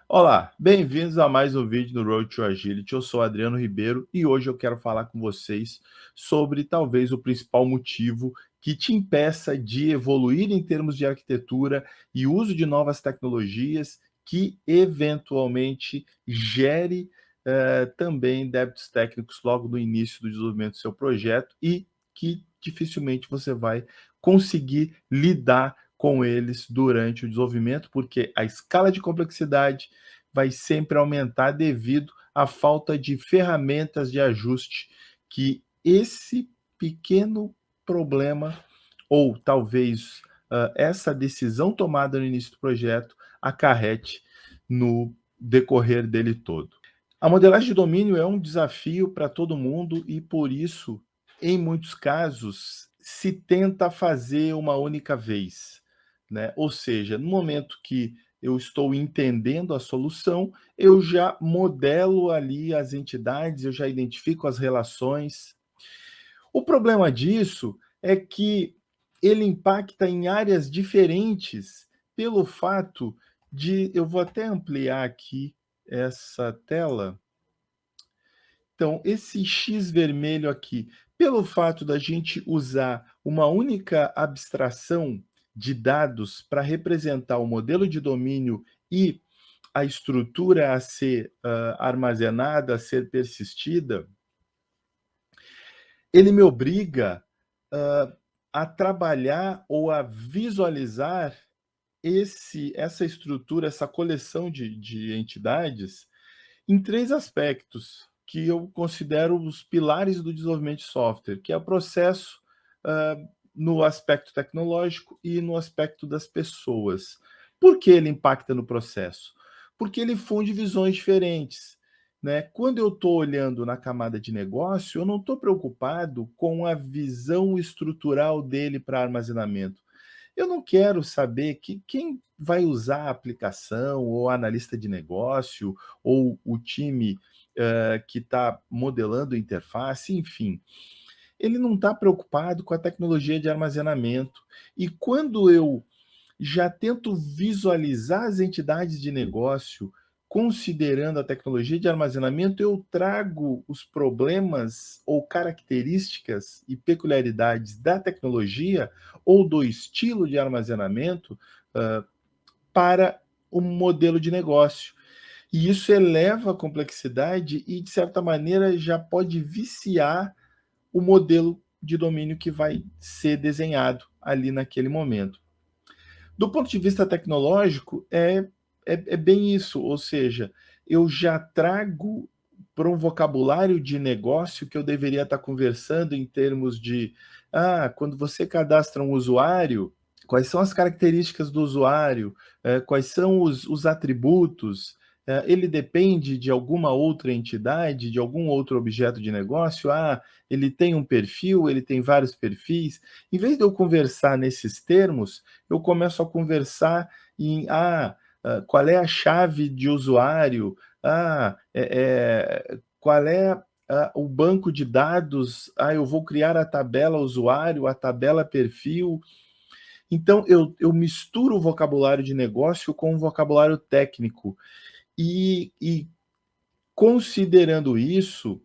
Olá, bem-vindos a mais um vídeo do Road to Agility. Eu sou Adriano Ribeiro e hoje eu quero falar com vocês sobre talvez o principal motivo que te impeça de evoluir em termos de arquitetura e uso de novas tecnologias que eventualmente gere também débitos técnicos logo no início do desenvolvimento do seu projeto e que dificilmente você vai conseguir lidar com eles durante o desenvolvimento, porque a escala de complexidade vai sempre aumentar devido à falta de ferramentas de ajuste que esse pequeno problema ou talvez essa decisão tomada no início do projeto acarrete no decorrer dele todo. A modelagem de domínio é um desafio para todo mundo e, por isso, em muitos casos, se tenta fazer uma única vez, né? Ou seja, no momento que eu estou entendendo a solução, eu já modelo ali as entidades, eu já identifico as relações. O problema disso é que ele impacta em áreas diferentes pelo fato de eu vou até ampliar aqui essa tela. Então, esse X vermelho aqui, pelo fato da gente usar uma única abstração de dados para representar o modelo de domínio e a estrutura a ser armazenada, a ser persistida, ele me obriga a trabalhar ou a visualizar essa estrutura, essa coleção de entidades em três aspectos que eu considero os pilares do desenvolvimento de software, que é o processo, no aspecto tecnológico e no aspecto das pessoas. Por que ele impacta no processo? Porque ele funde visões diferentes. Né? Quando eu estou olhando na camada de negócio, eu não estou preocupado com a visão estrutural dele para armazenamento. Eu não quero saber que quem vai usar a aplicação, ou analista de negócio, ou o time que está modelando a interface, enfim. Ele não está preocupado com a tecnologia de armazenamento. E quando eu já tento visualizar as entidades de negócio considerando a tecnologia de armazenamento, eu trago os problemas ou características e peculiaridades da tecnologia ou do estilo de armazenamento para um modelo de negócio. E isso eleva a complexidade e, de certa maneira, já pode viciar o modelo de domínio que vai ser desenhado ali naquele momento. Do ponto de vista tecnológico, é bem isso, ou seja, eu já trago para um vocabulário de negócio que eu deveria estar conversando em termos de, quando você cadastra um usuário, quais são as características do usuário, quais são os atributos, ele depende de alguma outra entidade, de algum outro objeto de negócio, ele tem um perfil, ele tem vários perfis. Em vez de eu conversar nesses termos, eu começo a conversar em qual é a chave de usuário, qual é o banco de dados, eu vou criar a tabela usuário, a tabela perfil. Então, eu misturo o vocabulário de negócio com o vocabulário técnico. E considerando isso,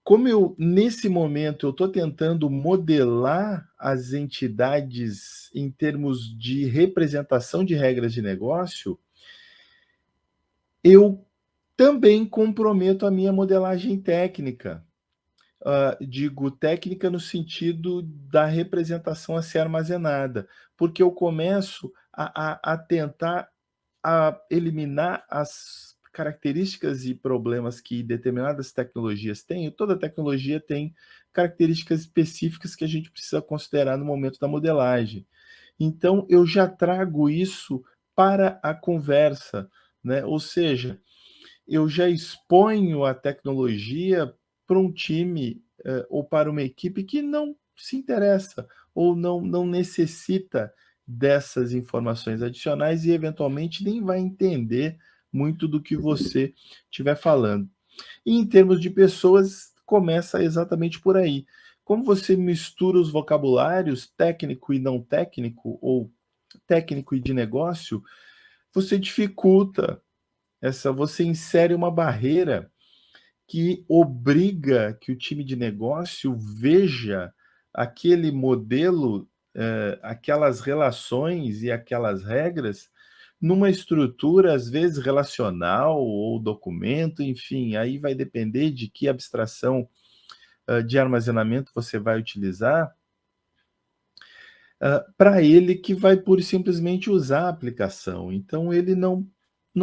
como nesse momento, eu estou tentando modelar as entidades em termos de representação de regras de negócio, eu também comprometo a minha modelagem técnica. Digo técnica no sentido da representação a ser armazenada, porque eu começo a tentar eliminar as características e problemas que determinadas tecnologias têm. Toda tecnologia tem características específicas que a gente precisa considerar no momento da modelagem. Então, eu já trago isso para a conversa, né? Ou seja, eu já exponho a tecnologia para um time ou para uma equipe que não se interessa ou não necessita dessas informações adicionais e eventualmente nem vai entender muito do que você estiver falando. E em termos de pessoas, começa exatamente por aí. Como você mistura os vocabulários técnico e não técnico, ou técnico e de negócio, você dificulta você insere uma barreira que obriga que o time de negócio veja aquele modelo, aquelas relações e aquelas regras numa estrutura, às vezes, relacional ou documento, enfim, aí vai depender de que abstração, de armazenamento você vai utilizar, para ele que vai pura e simplesmente usar a aplicação. Então ele não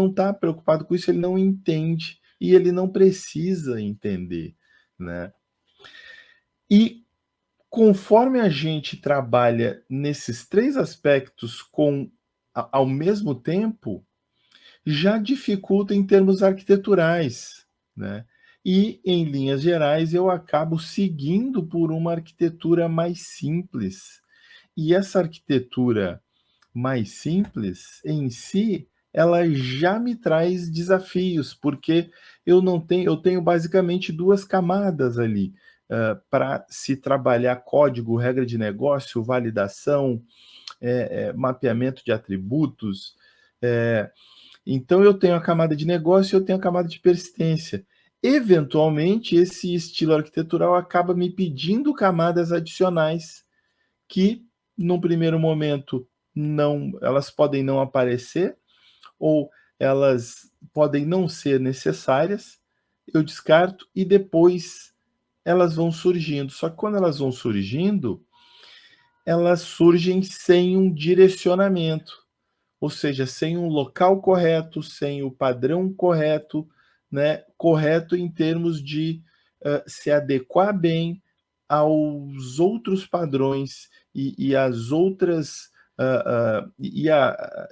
está preocupado com isso, ele não entende e ele não precisa entender, né. E conforme a gente trabalha nesses 3 aspectos com ao mesmo tempo, já dificulta em termos arquiteturais, né. E, em linhas gerais, eu acabo seguindo por uma arquitetura mais simples. E essa arquitetura mais simples, em si, ela já me traz desafios, porque eu tenho basicamente 2 camadas ali, para se trabalhar código, regra de negócio, validação, mapeamento de atributos, eh, então eu tenho a camada de negócio e eu tenho a camada de persistência. Eventualmente, esse estilo arquitetural acaba me pedindo camadas adicionais que, num primeiro momento, não elas podem não aparecer ou elas podem não ser necessárias, eu descarto e depois elas vão surgindo. Só que quando elas vão surgindo, elas surgem sem um direcionamento, ou seja, sem um local correto, sem o padrão correto, né, correto em termos de, se adequar bem aos outros padrões e às outras,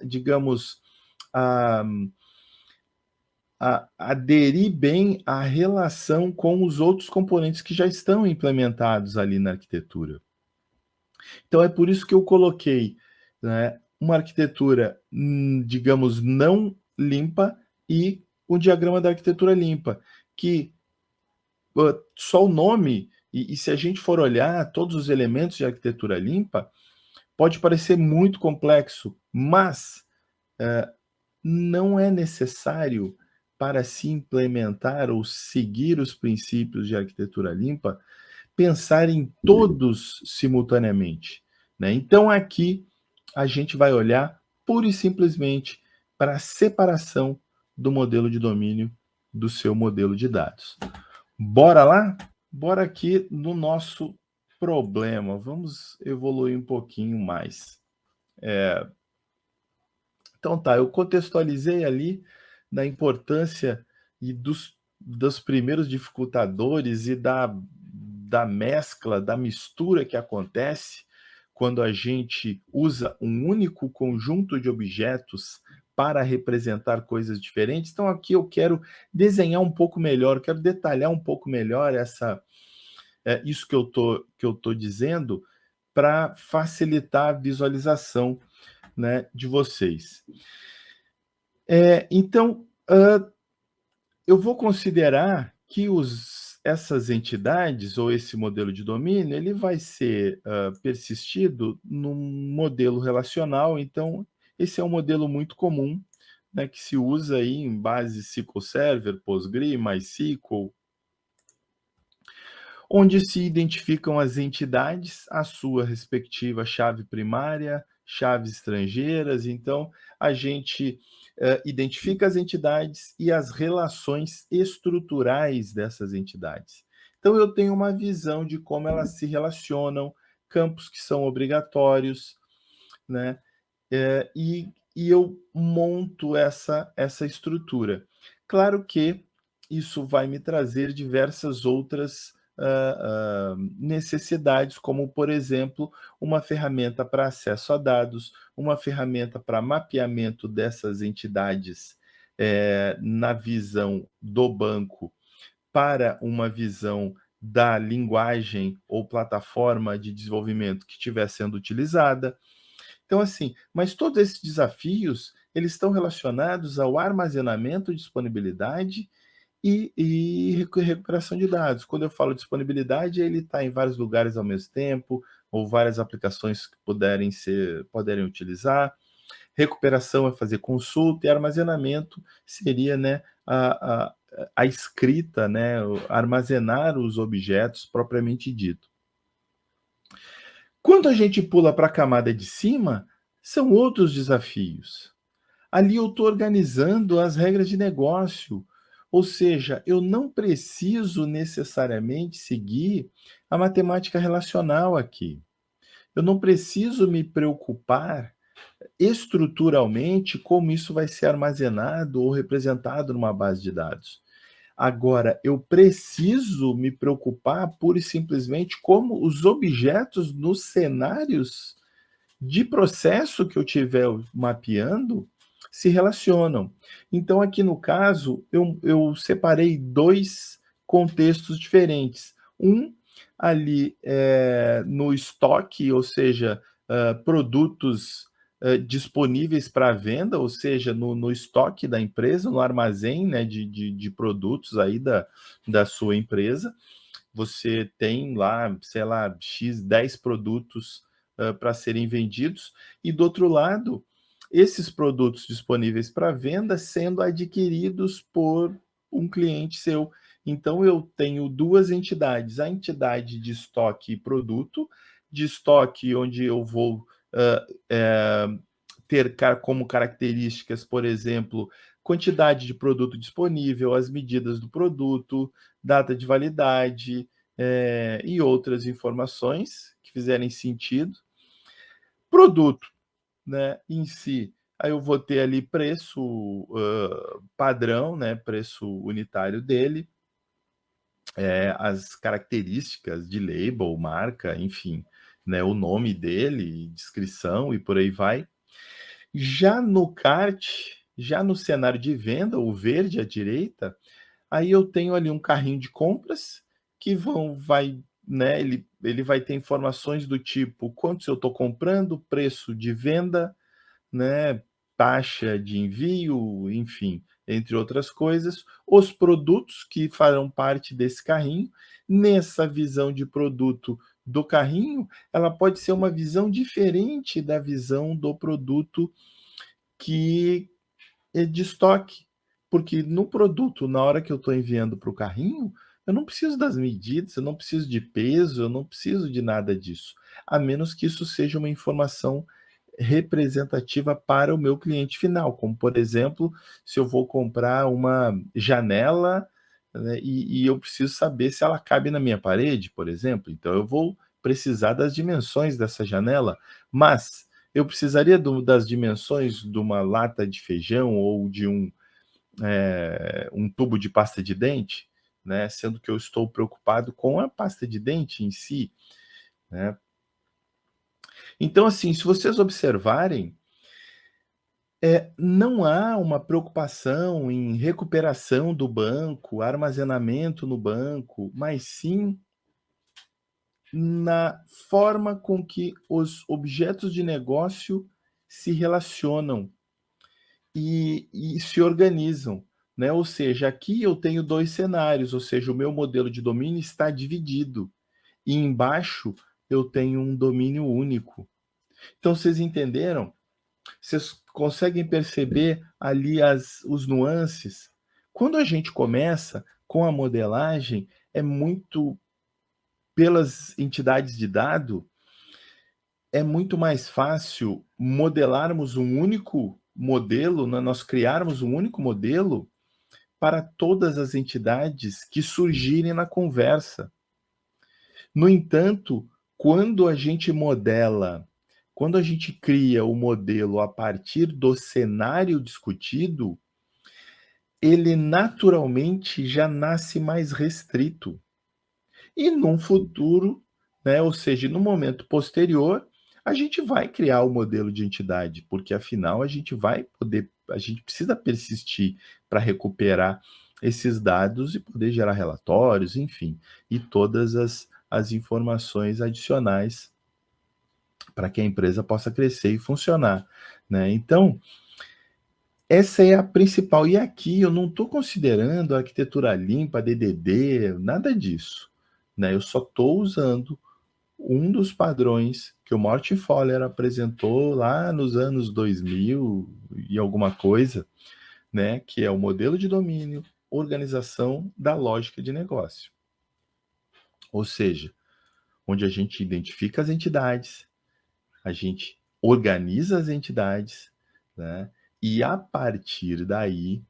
digamos, a aderir bem à relação com os outros componentes que já estão implementados ali na arquitetura. Então é por isso que eu coloquei, né, uma arquitetura, digamos, não limpa e um diagrama da arquitetura limpa, que, só o nome e se a gente for olhar todos os elementos de arquitetura limpa, pode parecer muito complexo, mas, não é necessário para se implementar ou seguir os princípios de arquitetura limpa, pensar em todos simultaneamente, né. Então aqui a gente vai olhar pura e simplesmente para a separação do modelo de domínio do seu modelo de dados. Bora lá? Bora aqui no nosso problema, vamos evoluir um pouquinho mais. Então tá, eu contextualizei ali da importância e dos primeiros dificultadores e da mescla, da mistura que acontece quando a gente usa um único conjunto de objetos para representar coisas diferentes. Então aqui eu quero desenhar um pouco melhor, quero detalhar um pouco melhor isso que eu tô dizendo, para facilitar a visualização, né, de vocês. Então, eu vou considerar que essas entidades ou esse modelo de domínio, ele vai ser, persistido num modelo relacional, então esse é um modelo muito comum, né, que se usa aí em base SQL Server, Postgre, MySQL, onde se identificam as entidades, a sua respectiva chave primária, chaves estrangeiras. Então, a gente identifica as entidades e as relações estruturais dessas entidades. Então, eu tenho uma visão de como elas se relacionam, campos que são obrigatórios, né? E eu monto essa estrutura. Claro que isso vai me trazer diversas outras necessidades, como, por exemplo, uma ferramenta para acesso a dados, uma ferramenta para mapeamento dessas entidades na visão do banco para uma visão da linguagem ou plataforma de desenvolvimento que estiver sendo utilizada. Então, assim, mas todos esses desafios, eles estão relacionados ao armazenamento, disponibilidade e recuperação de dados. Quando eu falo disponibilidade, ele está em vários lugares ao mesmo tempo, ou várias aplicações que puderem utilizar. recuperação é fazer consulta e armazenamento seria, né, a escrita, né, armazenar os objetos propriamente dito. Quando a gente pula para a camada de cima, são outros desafios. Ali eu estou organizando as regras de negócio, ou seja, eu não preciso necessariamente seguir a matemática relacional aqui. Eu não preciso me preocupar estruturalmente como isso vai ser armazenado ou representado numa base de dados. Agora, eu preciso me preocupar pura e simplesmente como os objetos nos cenários de processo que eu estiver mapeando se relacionam. Então, aqui no caso, eu separei dois contextos diferentes. Um ali no estoque, ou seja, produtos disponíveis para venda, ou seja, no estoque da empresa, no armazém, né, de produtos aí da sua empresa. Você tem lá, sei lá, X 10 produtos para serem vendidos, e do outro lado, esses produtos disponíveis para venda sendo adquiridos por um cliente seu. Então, eu tenho duas entidades: a entidade de estoque e produto, de estoque, onde eu vou ter como características, por exemplo, quantidade de produto disponível, as medidas do produto, data de validade, e outras informações que fizerem sentido. Produto, né, em si, aí eu vou ter ali preço padrão, né, preço unitário dele, as características de label, marca, enfim, né, o nome dele, descrição e por aí vai. Já no kart, já no cenário de venda, o verde à direita, aí eu tenho ali um carrinho de compras que vai, né, ele vai ter informações do tipo quantos eu estou comprando, preço de venda, né, taxa de envio, enfim, entre outras coisas, os produtos que farão parte desse carrinho. Nessa visão de produto do carrinho, ela pode ser uma visão diferente da visão do produto que é de estoque, porque no produto, na hora que eu estou enviando para o carrinho, eu não preciso das medidas, eu não preciso de peso, eu não preciso de nada disso, a menos que isso seja uma informação representativa para o meu cliente final, como por exemplo, se eu vou comprar uma janela, né, e eu preciso saber se ela cabe na minha parede, por exemplo, então eu vou precisar das dimensões dessa janela, mas eu precisaria das dimensões de uma lata de feijão ou de um tubo de pasta de dente, né? Sendo que eu estou preocupado com a pasta de dente em si, né? Então, assim, se vocês observarem, não há uma preocupação em recuperação do banco, armazenamento no banco, mas sim na forma com que os objetos de negócio se relacionam e se organizam, né? Ou seja, aqui eu tenho dois cenários, ou seja, o meu modelo de domínio está dividido e embaixo eu tenho um domínio único. Então, vocês entenderam? Vocês conseguem perceber ali os nuances? Quando a gente começa com a modelagem, é muito pelas entidades de dado, é muito mais fácil modelarmos um único modelo, né, nós criarmos um único modelo para todas as entidades que surgirem na conversa. No entanto, quando a gente modela, quando a gente cria o modelo a partir do cenário discutido, ele naturalmente já nasce mais restrito. E num futuro, né, ou seja, no momento posterior, a gente vai criar o modelo de entidade, porque afinal a gente precisa persistir para recuperar esses dados e poder gerar relatórios, enfim, e todas as informações adicionais para que a empresa possa crescer e funcionar, né? Então, essa é a principal. E aqui eu não estou considerando a arquitetura limpa, DDD, nada disso, né? Eu só estou usando um dos padrões que o Martin Fowler apresentou lá nos anos 2000 e alguma coisa, né, que é o modelo de domínio, organização da lógica de negócio. Ou seja, onde a gente identifica as entidades, a gente organiza as entidades, né, e a partir daí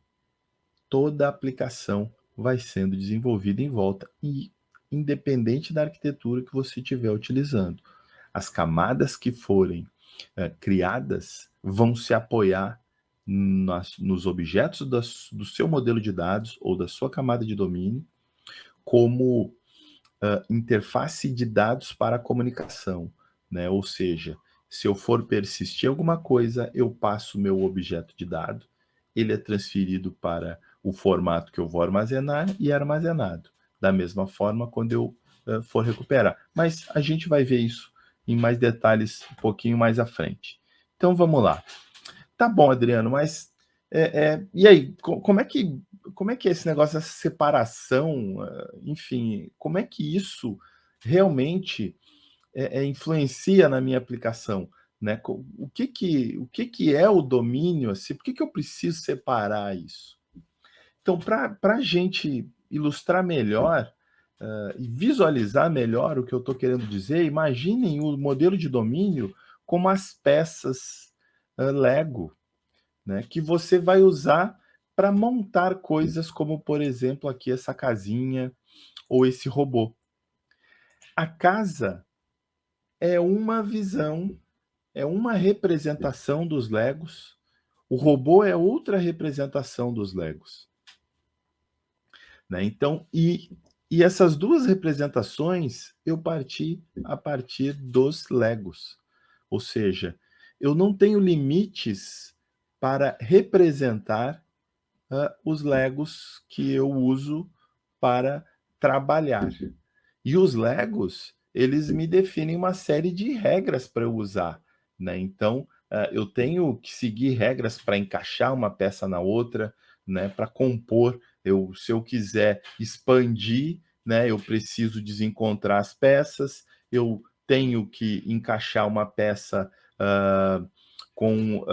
toda a aplicação vai sendo desenvolvida em volta, e independente da arquitetura que você estiver utilizando. As camadas que forem criadas vão se apoiar nos objetos do seu modelo de dados ou da sua camada de domínio como interface de dados para a comunicação, né? Ou seja, se eu for persistir alguma coisa, eu passo o meu objeto de dado, ele é transferido para o formato que eu vou armazenar e é armazenado. Da mesma forma, quando eu for recuperar. Mas a gente vai ver isso em mais detalhes um pouquinho mais à frente. Então vamos lá. Tá bom, Adriano, mas e aí, como é que é esse negócio dessa separação, enfim, como é que isso realmente influencia na minha aplicação, né? O que é o domínio, assim, por que eu preciso separar isso? Então, para a gente ilustrar melhor e visualizar melhor o que eu estou querendo dizer, imaginem o modelo de domínio como as peças Lego, né, que você vai usar para montar coisas como, por exemplo, aqui essa casinha ou esse robô. A casa é uma visão, é uma representação dos Legos. O robô é outra representação dos Legos, né? Então, e essas duas representações eu parti a partir dos Legos. Ou seja, eu não tenho limites para representar os Legos que eu uso para trabalhar. E os Legos, eles me definem uma série de regras para eu usar, né? Então, eu tenho que seguir regras para encaixar uma peça na outra, né? Para compor, se eu quiser expandir, né? Eu preciso desencontrar as peças, eu tenho que encaixar uma peça com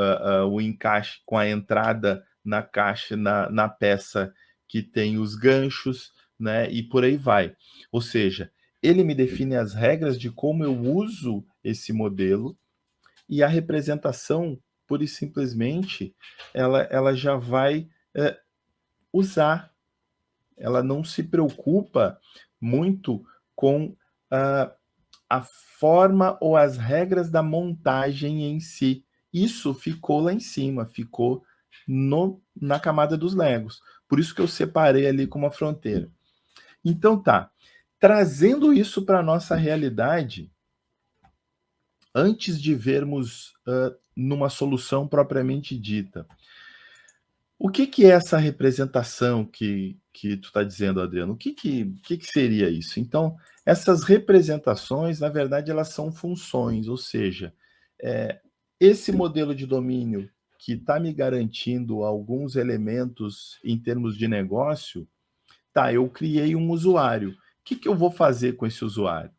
o encaixe, com a entrada na caixa, na peça que tem os ganchos, né? E por aí vai. Ou seja, ele me define as regras de como eu uso esse modelo e a representação, pura e simplesmente, ela já vai usar. Ela não se preocupa muito com a forma ou as regras da montagem em si. Isso ficou lá em cima, ficou na camada dos Legos. Por isso que eu separei ali com uma fronteira. Então tá, trazendo isso para a nossa realidade, antes de vermos numa solução propriamente dita, o que é essa representação que tu está dizendo, Adriano? O que seria isso? Então, essas representações, na verdade, elas são funções, ou seja, esse modelo de domínio que está me garantindo alguns elementos em termos de negócio, tá, eu criei um usuário. O que eu vou fazer com esse usuário?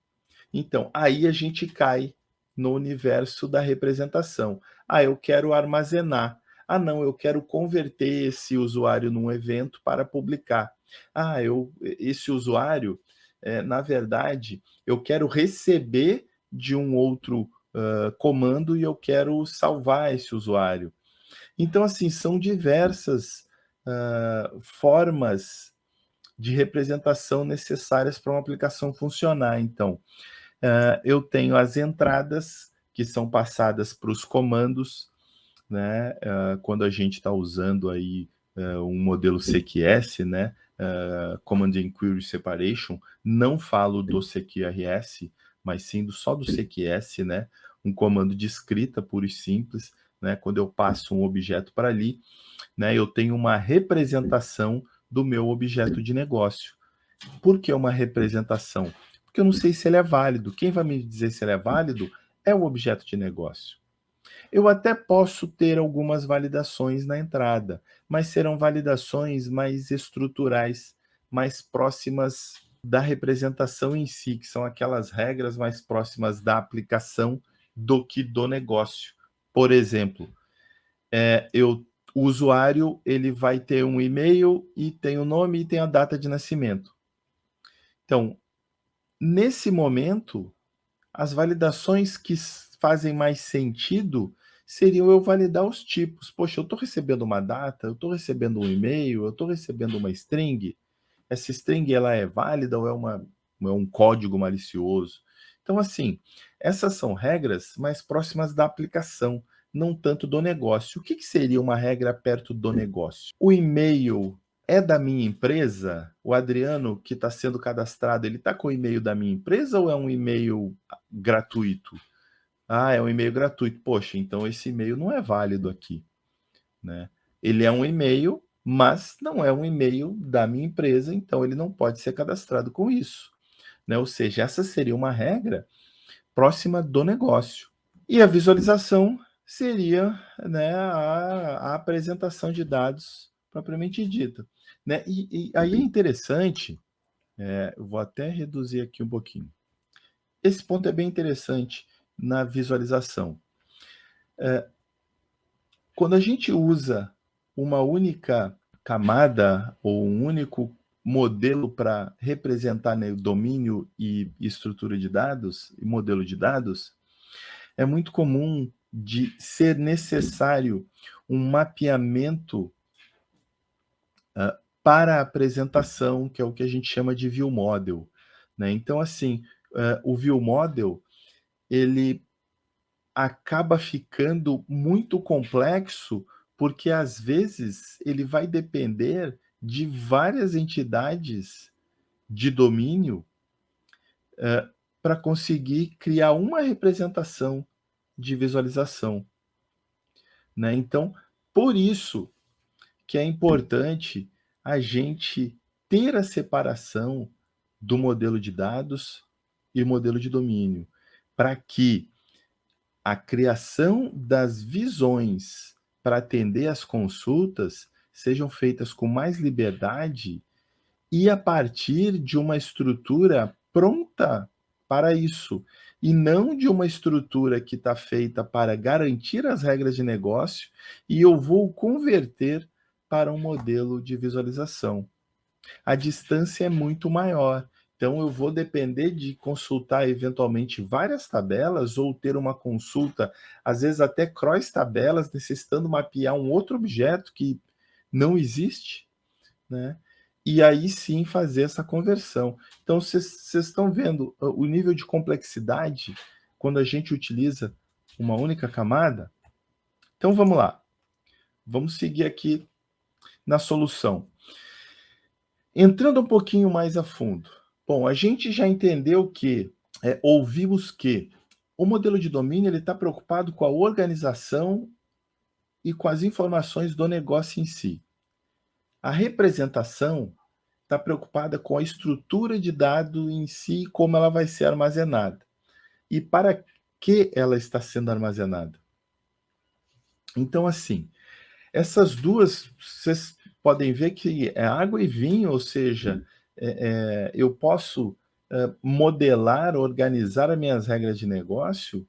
Então, aí a gente cai no universo da representação. Ah, eu quero armazenar. Ah, não, eu quero converter esse usuário num evento para publicar. Ah, esse usuário, na verdade, eu quero receber de um outro comando e eu quero salvar esse usuário. Então, assim, são diversas formas de representação necessárias para uma aplicação funcionar. Então, eu tenho as entradas que são passadas para os comandos, né? Quando a gente está usando aí um modelo CQS, né? Command and Query Separation, não falo do CQRS, mas sim só do CQS, né? Um comando de escrita puro e simples, né? Quando eu passo um objeto para ali, né? Eu tenho uma representação do meu objeto de negócio. Por que uma representação? Porque eu não sei se ele é válido. Quem vai me dizer se ele é válido é o objeto de negócio. Eu até posso ter algumas validações na entrada, mas serão validações mais estruturais, mais próximas da representação em si, que são aquelas regras mais próximas da aplicação do que do negócio. Por exemplo, o usuário ele vai ter um e-mail e tem o nome e tem a data de nascimento. Então, nesse momento, as validações que fazem mais sentido seriam eu validar os tipos. Poxa, eu estou recebendo uma data, eu estou recebendo um e-mail, eu estou recebendo uma string. Essa string ela é válida ou é um código malicioso? Então, assim, essas são regras mais próximas da aplicação, não tanto do negócio. O que seria uma regra perto do negócio? O e-mail é da minha empresa? O Adriano, que está sendo cadastrado, ele está com o e-mail da minha empresa ou é um e-mail gratuito? Ah, é um e-mail gratuito. Poxa, então esse e-mail não é válido aqui, né? Ele é um e-mail, mas não é um e-mail da minha empresa, então ele não pode ser cadastrado com isso, né? Ou seja, essa seria uma regra próxima do negócio. E a visualização seria, né, a apresentação de dados propriamente dita, né? E aí é interessante, eu vou até reduzir aqui um pouquinho. Esse ponto é bem interessante na visualização. Quando a gente usa uma única camada ou um único modelo para representar, né, domínio e estrutura de dados e modelo de dados, é muito comum de ser necessário um mapeamento para a apresentação, que é o que a gente chama de view model, né? Então, assim, o view model ele acaba ficando muito complexo, porque às vezes ele vai depender de várias entidades de domínio para conseguir criar uma representação de visualização, né? Então, por isso que é importante a gente ter a separação do modelo de dados e modelo de domínio, para que a criação das visões para atender às consultas sejam feitas com mais liberdade e a partir de uma estrutura pronta para isso, e não de uma estrutura que está feita para garantir as regras de negócio e eu vou converter para um modelo de visualização. A distância é muito maior. Então, eu vou depender de consultar eventualmente várias tabelas ou ter uma consulta, às vezes até cross tabelas, necessitando mapear um outro objeto que não existe, né? E aí sim fazer essa conversão. Então, vocês estão vendo o nível de complexidade quando a gente utiliza uma única camada? Então, vamos lá. Vamos seguir aqui na solução. Entrando um pouquinho mais a fundo. Bom, a gente já entendeu que, ouvimos que o modelo de domínio ele está preocupado com a organização e com as informações do negócio em si. A representação está preocupada com a estrutura de dado em si e como ela vai ser armazenada. E para que ela está sendo armazenada. Então, assim, essas duas, vocês podem ver que é água e vinho, ou seja, eu posso modelar, organizar as minhas regras de negócio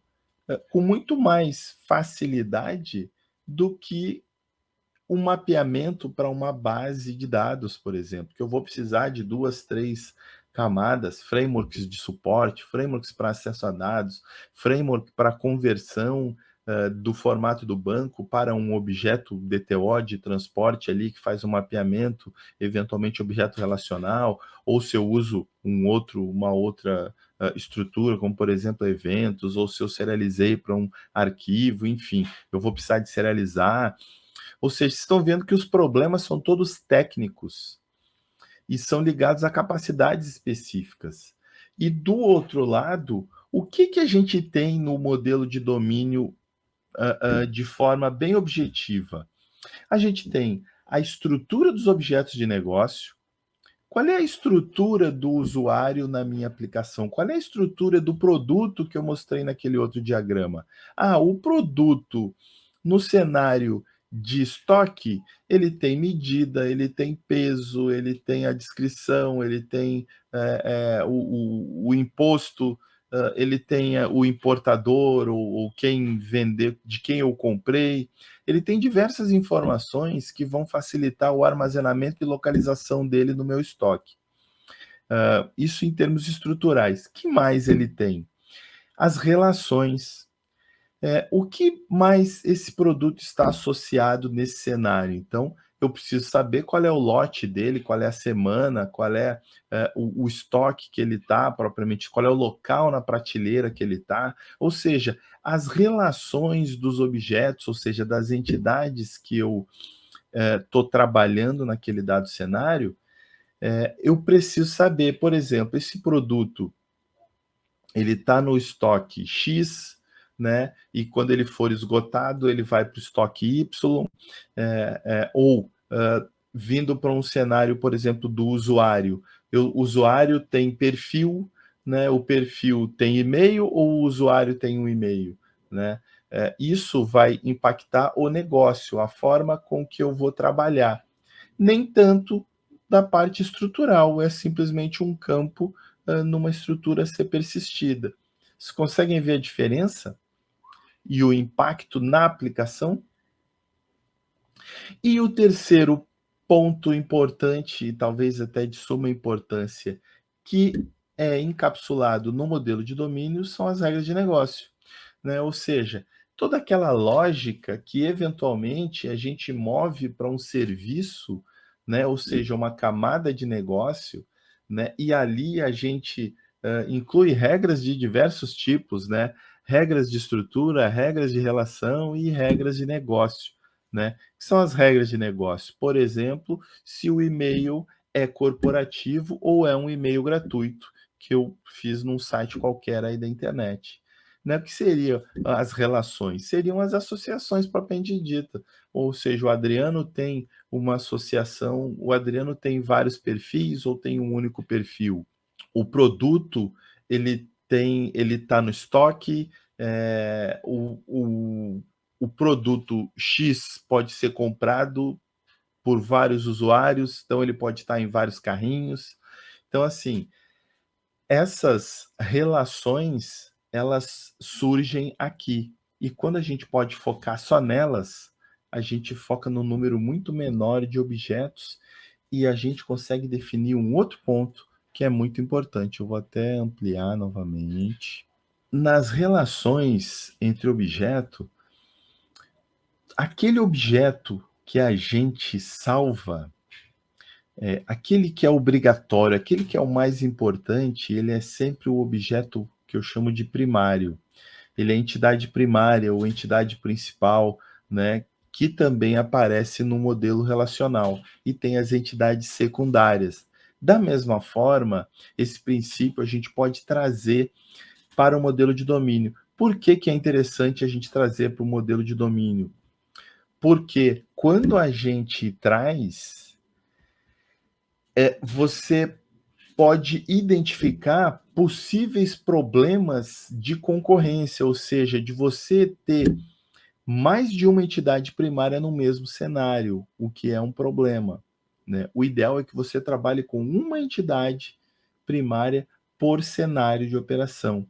com muito mais facilidade do que um mapeamento para uma base de dados, por exemplo, que eu vou precisar de 2, 3 camadas, frameworks de suporte, frameworks para acesso a dados, framework para conversão do formato do banco para um objeto DTO de transporte ali que faz um mapeamento, eventualmente objeto relacional, ou se eu uso uma outra estrutura, como por exemplo eventos, ou se eu serializei para um arquivo, enfim, eu vou precisar de serializar. Ou seja, vocês estão vendo que os problemas são todos técnicos e são ligados a capacidades específicas. E do outro lado, o que a gente tem no modelo de domínio de forma bem objetiva? A gente tem a estrutura dos objetos de negócio. Qual é a estrutura do usuário na minha aplicação? Qual é a estrutura do produto que eu mostrei naquele outro diagrama? Ah, o produto no cenário de estoque, ele tem medida, ele tem peso, ele tem a descrição, ele tem o imposto ele tenha o importador ou quem vendeu, de quem eu comprei. Ele tem diversas informações que vão facilitar o armazenamento e localização dele no meu estoque. Isso em termos estruturais. Que mais ele tem? As relações. O que mais esse produto está associado nesse cenário? Então, eu preciso saber qual é o lote dele, qual é a semana, qual é, o estoque que ele está propriamente, qual é o local na prateleira que ele está. Ou seja, as relações dos objetos, ou seja, das entidades que eu estou trabalhando naquele dado cenário, eu preciso saber, por exemplo, esse produto ele está no estoque X, né? E quando ele for esgotado, ele vai para o estoque Y, ou vindo para um cenário, por exemplo, do usuário. O usuário tem perfil, né? O perfil tem e-mail ou o usuário tem um e-mail, né? Isso vai impactar o negócio, a forma com que eu vou trabalhar. Nem tanto da parte estrutural, é simplesmente um campo numa estrutura a ser persistida. Vocês conseguem ver a diferença e o impacto na aplicação? E o terceiro ponto importante, e talvez até de suma importância, que é encapsulado no modelo de domínio, são as regras de negócio, né? Ou seja, toda aquela lógica que eventualmente a gente move para um serviço, né? Ou seja, uma camada de negócio, né? E ali a gente inclui regras de diversos tipos, né? Regras de estrutura, regras de relação e regras de negócio, né? Que são as regras de negócio. Por exemplo, se o e-mail é corporativo ou é um e-mail gratuito, que eu fiz num site qualquer aí da internet. Né? O que seriam as relações? Seriam as associações propriamente dita. Ou seja, o Adriano tem uma associação, o Adriano tem vários perfis ou tem um único perfil. O produto, ele está no estoque, o produto X pode ser comprado por vários usuários, então ele pode estar em vários carrinhos. Então, assim, essas relações, elas surgem aqui. E quando a gente pode focar só nelas, a gente foca num número muito menor de objetos e a gente consegue definir um outro ponto que é muito importante. Eu vou até ampliar novamente. Nas relações entre objeto, aquele objeto que a gente salva, aquele que é obrigatório, aquele que é o mais importante, ele é sempre o objeto que eu chamo de primário. Ele é entidade primária ou entidade principal, né? Que também aparece no modelo relacional. E tem as entidades secundárias. Da mesma forma, esse princípio a gente pode trazer para o modelo de domínio. Por que, que é interessante a gente trazer para o modelo de domínio? Porque quando a gente traz, você pode identificar possíveis problemas de concorrência, ou seja, de você ter mais de uma entidade primária no mesmo cenário, o que é um problema, né? O ideal é que você trabalhe com uma entidade primária por cenário de operação.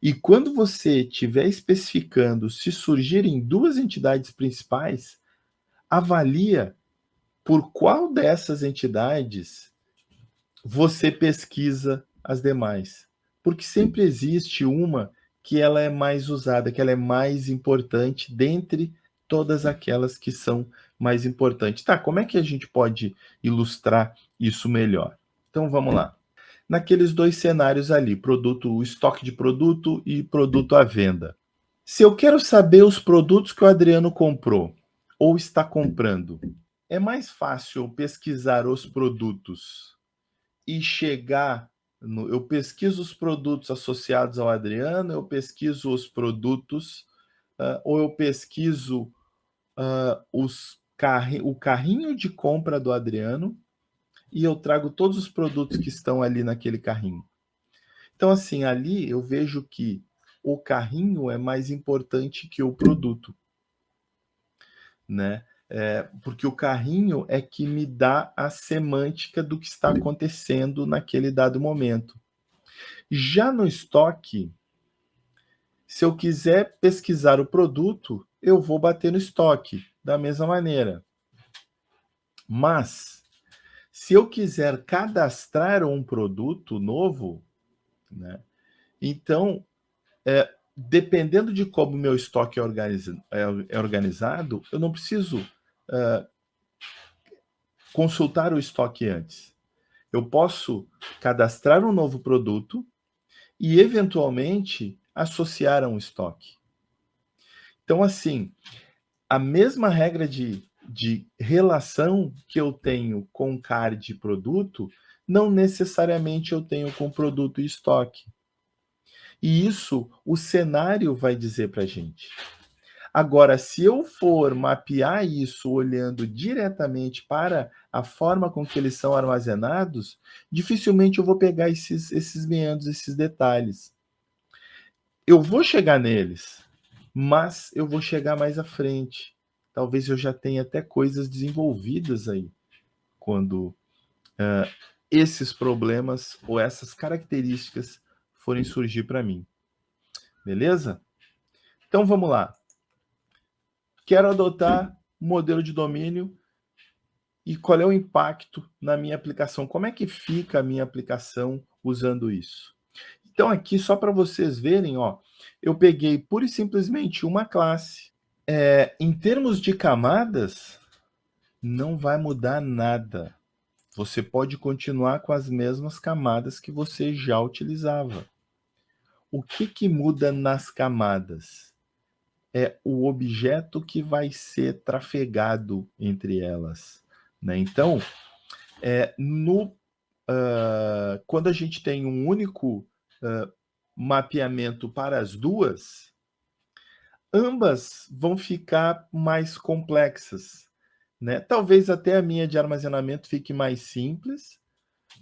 E quando você estiver especificando se surgirem duas entidades principais, avalia por qual dessas entidades você pesquisa as demais. Porque sempre existe uma que ela é mais usada, que ela é mais importante dentre todas aquelas que são mais importantes. Tá, como é que a gente pode ilustrar isso melhor? Então vamos lá. Naqueles dois cenários ali, produto, o estoque de produto e produto à venda. Se eu quero saber os produtos que o Adriano comprou ou está comprando, é mais fácil pesquisar os produtos e chegar no, eu pesquiso os produtos associados ao Adriano, eu pesquiso os produtos, ou eu pesquiso o carrinho de compra do Adriano e eu trago todos os produtos que estão ali naquele carrinho. Então, assim, ali eu vejo que o carrinho é mais importante que o produto, né? Porque o carrinho é que me dá a semântica do que está acontecendo naquele dado momento. Já no estoque, se eu quiser pesquisar o produto, eu vou bater no estoque, da mesma maneira. Mas, se eu quiser cadastrar um produto novo, né, então, dependendo de como o meu estoque é organizado, eu não preciso consultar o estoque antes. Eu posso cadastrar um novo produto e, eventualmente, associar a um estoque. Então, assim, a mesma regra de relação que eu tenho com card e produto, não necessariamente eu tenho com produto e estoque. E isso o cenário vai dizer para a gente. Agora, se eu for mapear isso olhando diretamente para a forma com que eles são armazenados, dificilmente eu vou pegar esses meandros, esses detalhes. Eu vou chegar neles, mas eu vou chegar mais à frente. Talvez eu já tenha até coisas desenvolvidas aí, quando esses problemas ou essas características forem surgir para mim. Beleza? Então vamos lá. Quero adotar um modelo de domínio e qual é o impacto na minha aplicação? Como é que fica a minha aplicação usando isso? Então, aqui, só para vocês verem, ó, eu peguei pura e simplesmente uma classe. Em termos de camadas, não vai mudar nada. Você pode continuar com as mesmas camadas que você já utilizava. O que muda nas camadas? É o objeto que vai ser trafegado entre elas, né? Então, quando a gente tem um único mapeamento para as duas, ambas vão ficar mais complexas, né? Talvez até a minha de armazenamento fique mais simples,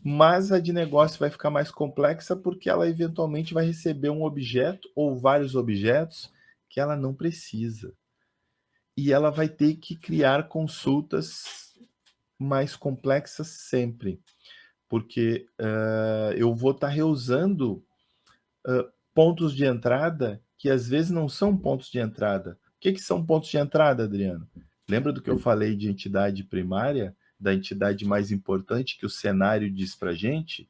mas a de negócio vai ficar mais complexa porque ela eventualmente vai receber um objeto ou vários objetos que ela não precisa. E ela vai ter que criar consultas mais complexas sempre, porque eu vou estar reusando pontos de entrada que às vezes não são pontos de entrada. O que são pontos de entrada, Adriano? Lembra do que eu falei de entidade primária, da entidade mais importante que o cenário diz para a gente?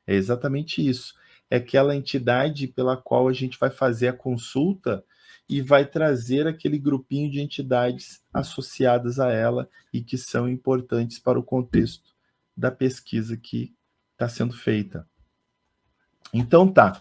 É exatamente isso. É aquela entidade pela qual a gente vai fazer a consulta e vai trazer aquele grupinho de entidades associadas a ela e que são importantes para o contexto da pesquisa que está sendo feita. Então tá.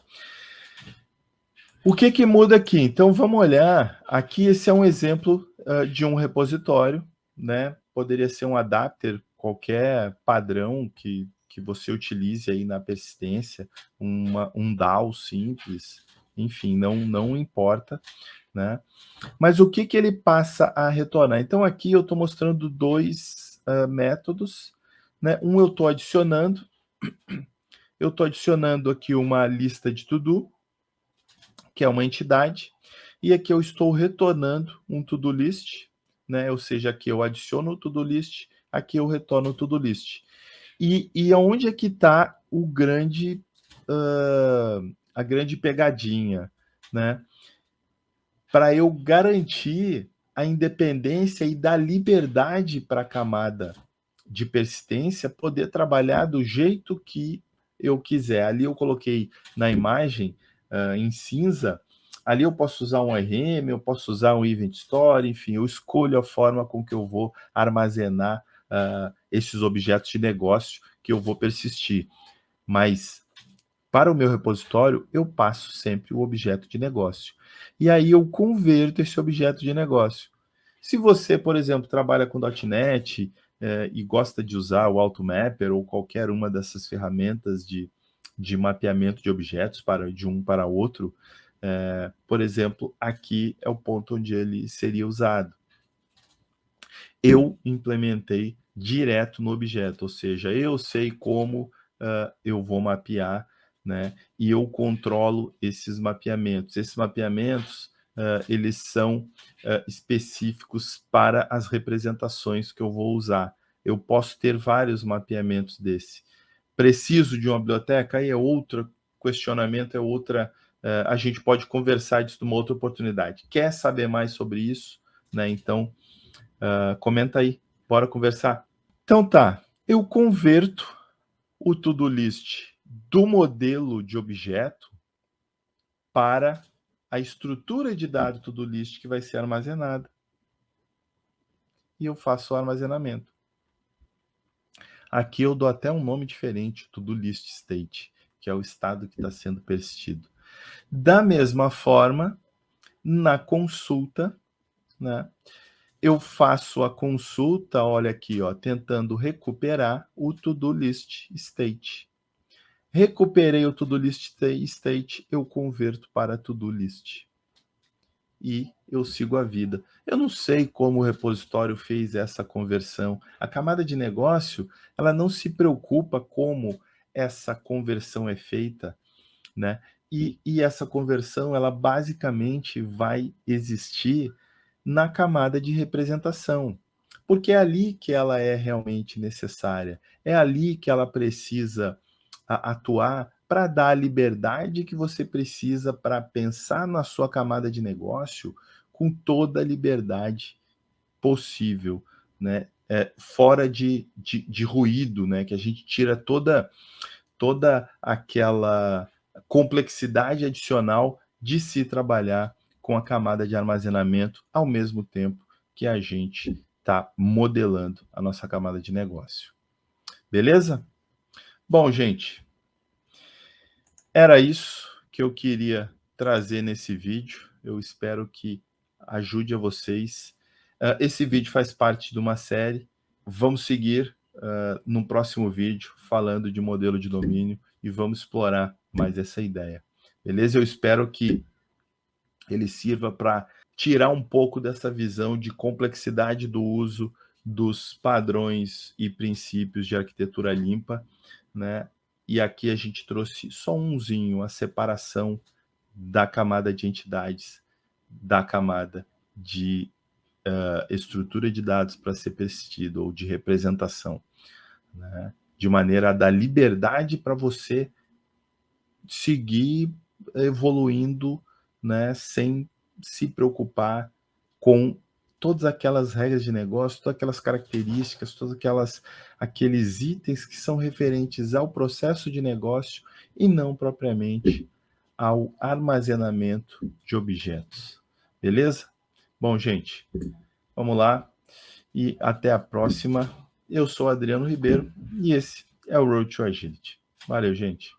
O que muda aqui? Então vamos olhar. Aqui esse é um exemplo de um repositório, né? Poderia ser um adapter, qualquer padrão que você utilize aí na persistência, um DAO simples, enfim, não importa, né? Mas o que ele passa a retornar? Então aqui eu estou mostrando dois métodos, né? Um eu estou adicionando aqui uma lista de to-do, que é uma entidade, e aqui eu estou retornando um to-do list, né? Ou seja, aqui eu adiciono o to-do list, aqui eu retorno o to-do list. E onde é que está a grande pegadinha, né? Para eu garantir a independência e dar liberdade para a camada de persistência poder trabalhar do jeito que eu quiser. Ali eu coloquei na imagem, em cinza, ali eu posso usar um ORM, eu posso usar um Event Store, enfim, eu escolho a forma com que eu vou armazenar esses objetos de negócio que eu vou persistir. Mas para o meu repositório, eu passo sempre o objeto de negócio. E aí eu converto esse objeto de negócio. Se você, por exemplo, trabalha com .NET e gosta de usar o AutoMapper ou qualquer uma dessas ferramentas de mapeamento de objetos de um para outro, por exemplo, aqui é o ponto onde ele seria usado. Eu implementei direto no objeto, ou seja, eu sei como eu vou mapear, né? E eu controlo esses mapeamentos. Esses mapeamentos, eles são específicos para as representações que eu vou usar. Eu posso ter vários mapeamentos desse. Preciso de uma biblioteca? Aí é outra questionamento, é outra, a gente pode conversar disso numa outra oportunidade. Quer saber mais sobre isso, né? Então, comenta aí, bora conversar. Então tá, eu converto o to-do list do modelo de objeto para a estrutura de dado to-do list que vai ser armazenada. E eu faço o armazenamento. Aqui eu dou até um nome diferente, to-do list state, que é o estado que está sendo persistido. Da mesma forma, na consulta, né, eu faço a consulta, olha aqui, ó, tentando recuperar o to-do list state. Recuperei o to-do list state, eu converto para to-do list. E eu sigo a vida. Eu não sei como o repositório fez essa conversão. A camada de negócio, ela não se preocupa como essa conversão é feita, né? E essa conversão, ela basicamente vai existir na camada de representação, porque é ali que ela é realmente necessária, é ali que ela precisa atuar para dar a liberdade que você precisa para pensar na sua camada de negócio com toda a liberdade possível, né? Fora de ruído, né? Que a gente tira toda aquela complexidade adicional de se trabalhar com a camada de armazenamento ao mesmo tempo que a gente está modelando a nossa camada de negócio. Beleza? Bom, gente, era isso que eu queria trazer nesse vídeo. Eu espero que ajude a vocês. Esse vídeo faz parte de uma série. Vamos seguir no próximo vídeo falando de modelo de domínio e vamos explorar mais essa ideia. Beleza? Eu espero que ele sirva para tirar um pouco dessa visão de complexidade do uso dos padrões e princípios de arquitetura limpa, né? E aqui a gente trouxe só umzinho, a separação da camada de entidades, da camada de estrutura de dados para ser persistido ou de representação, né? De maneira a dar liberdade para você seguir evoluindo, né, sem se preocupar com todas aquelas regras de negócio, todas aquelas características, todos aqueles itens que são referentes ao processo de negócio e não propriamente ao armazenamento de objetos. Beleza? Bom, gente, vamos lá e até a próxima. Eu sou Adriano Ribeiro e esse é o Road to Agility. Valeu, gente.